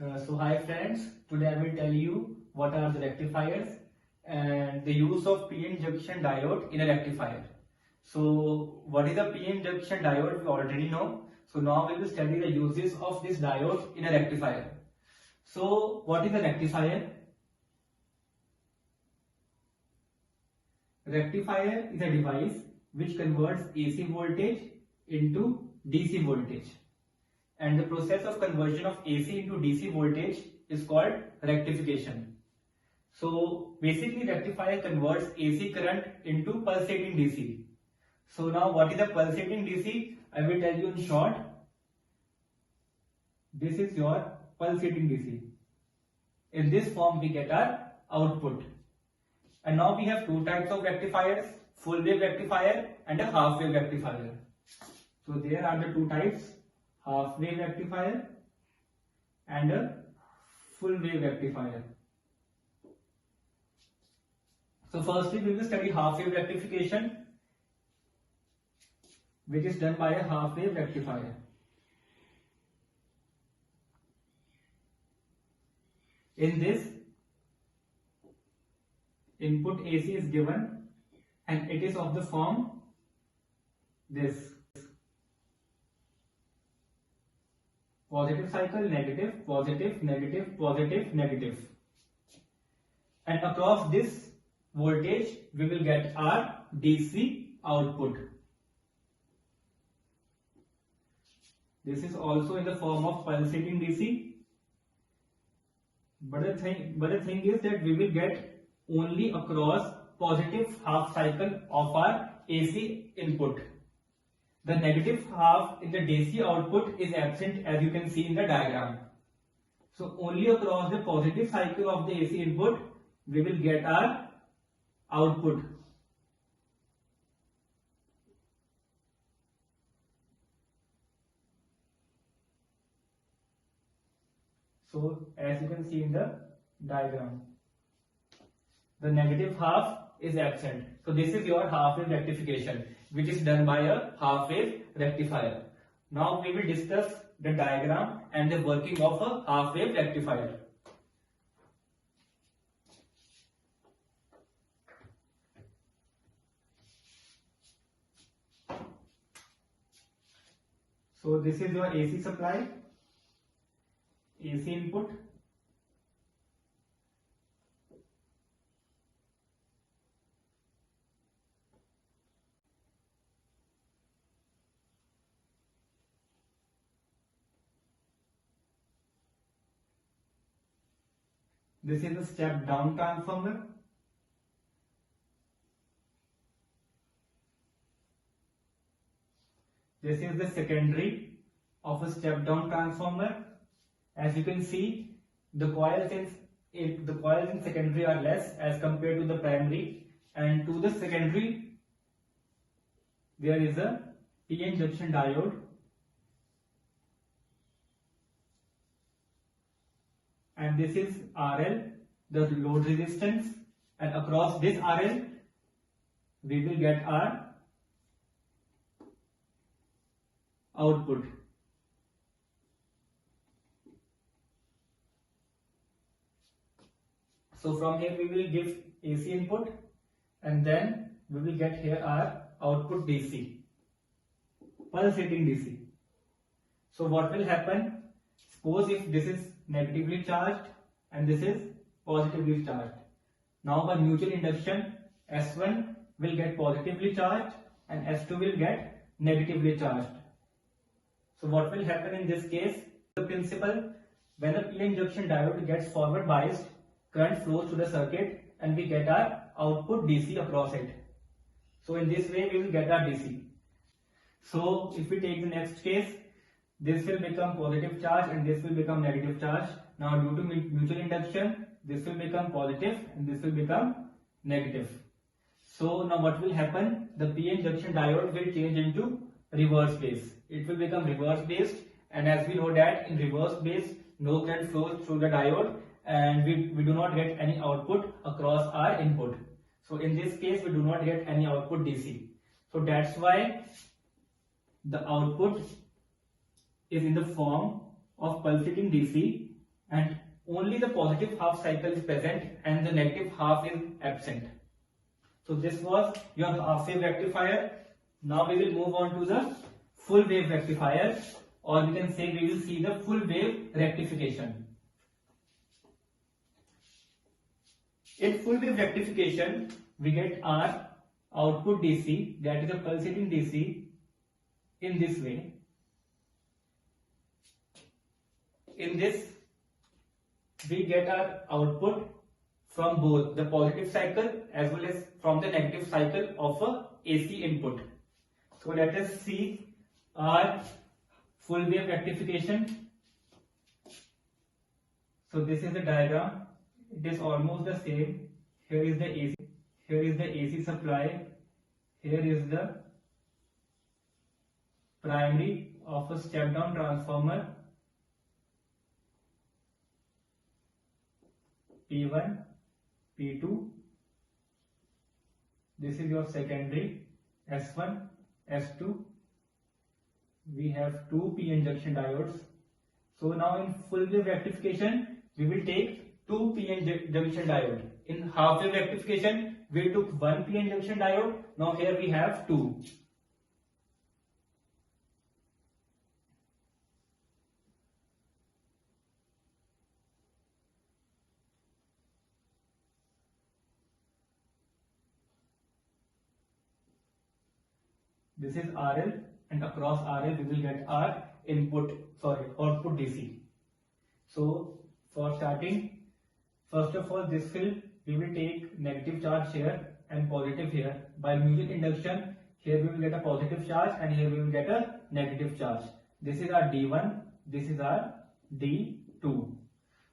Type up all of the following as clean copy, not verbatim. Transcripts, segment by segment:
So hi friends, today I will tell you what are the rectifiers and the use of PN junction diode in a rectifier. So what is a PN junction diode? We already know. So now we will study the uses of this diode in a rectifier. So what is a rectifier? Rectifier is a device which converts AC voltage into DC voltage. And the process of conversion of AC into DC voltage is called rectification. So basically rectifier converts AC current into pulsating DC. So now what is a pulsating DC? I will tell you in short. This is your pulsating DC. In this form we get our output. And now we have two types of rectifiers, full wave rectifier and a half wave rectifier. So there are the two types, half wave rectifier and a full wave rectifier. So firstly we will study half wave rectification, which is done by a half wave rectifier. In this, input AC is given and it is of the form this: positive cycle, negative, positive, negative, positive, negative. And across this voltage we will get our DC output. This is also in the form of pulsating DC. But the thing is that we will get only across positive half cycle of our AC input. The negative half in the DC output is absent, as you can see in the diagram. So only across the positive cycle of the AC input we will get our output. So as you can see in the diagram, the negative half is absent. So this is your half wave rectification, which is done by a half wave rectifier. Now we will discuss the diagram and the working of a half wave rectifier. So this is your AC supply, AC input. This is a step down transformer. This is the secondary of a step down transformer. As you can see, the coils in secondary are less as compared to the primary, and to the secondary there is a PN junction diode, and this is RL, the load resistance, and across this RL we will get our output. So from here we will give AC input and then we will get here our output DC, pulsating DC. So what will happen? Suppose if this is negatively charged and this is positively charged. Now by mutual induction, S1 will get positively charged and S2 will get negatively charged. So what will happen in this case? The principle, when the PN junction diode gets forward biased, current flows to the circuit and we get our output DC across it. So in this way we will get our DC. So if we take the next case, this will become positive charge and this will become negative charge. Now due to mutual induction, this will become positive and this will become negative. So now what will happen? The PN junction diode will change into reverse base. It will become reverse based, and as we know that in reverse base no current flows through the diode and we do not get any output across our input. So in this case we do not get any output DC. So that's why the output is in the form of pulsating DC and only the positive half cycle is present and the negative half is absent. So this was your half wave rectifier. Now we will move on to the full wave rectifier, or we can say we will see the full wave rectification. In full wave rectification, we get our output DC, that is a pulsating DC, in this way. In this, we get our output from both the positive cycle as well as from the negative cycle of a AC input. So let us see our full wave rectification. So this is the diagram. It is almost the same. Here is the AC. Here is the AC supply. Here is the primary of a step down transformer P1, P2. This is your secondary S1, S2. We have two PN junction diodes. So now in full wave rectification, we will take two PN junction diode. In half wave rectification, we took one PN junction diode. Now here we have two. This is RL, and across RL we will get our output DC. So for starting, first of all, we will take negative charge here and positive here. By mutual induction, here we will get a positive charge and here we will get a negative charge. This is our D1, this is our D2.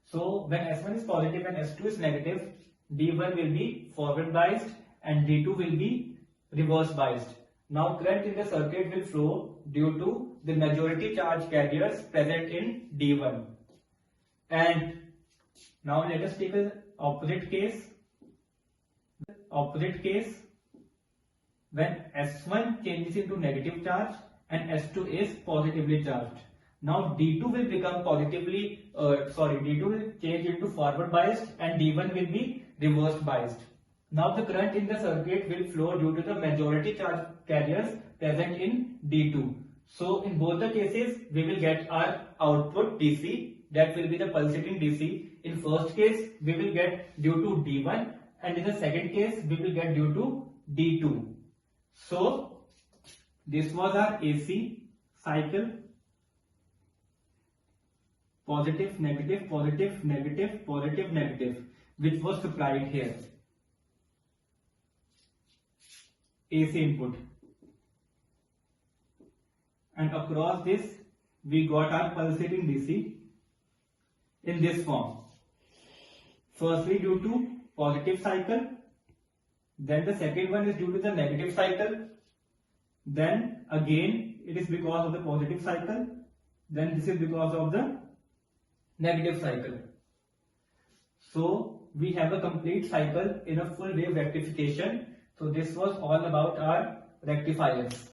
So when S1 is positive and S2 is negative, D1 will be forward biased and D2 will be reverse biased. Now current in the circuit will flow due to the majority charge carriers present in D1. And now let us take an opposite case. When S1 changes into negative charge and S2 is positively charged. Now D2 will become D2 will change into forward biased and D1 will be reverse biased. Now the current in the circuit will flow due to the majority charge carriers present in D2. So in both the cases, we will get our output DC, that will be the pulsating DC. In first case, we will get due to D1, and in the second case, we will get due to D2. So this was our AC cycle. Positive, negative, positive, negative, positive, negative, which was supplied here. AC input, and across this we got our pulsating DC in this form. Firstly due to positive cycle, then the second one is due to the negative cycle, then again it is because of the positive cycle, then this is because of the negative cycle. So we have a complete cycle in a full wave rectification. So this was all about our rectifiers.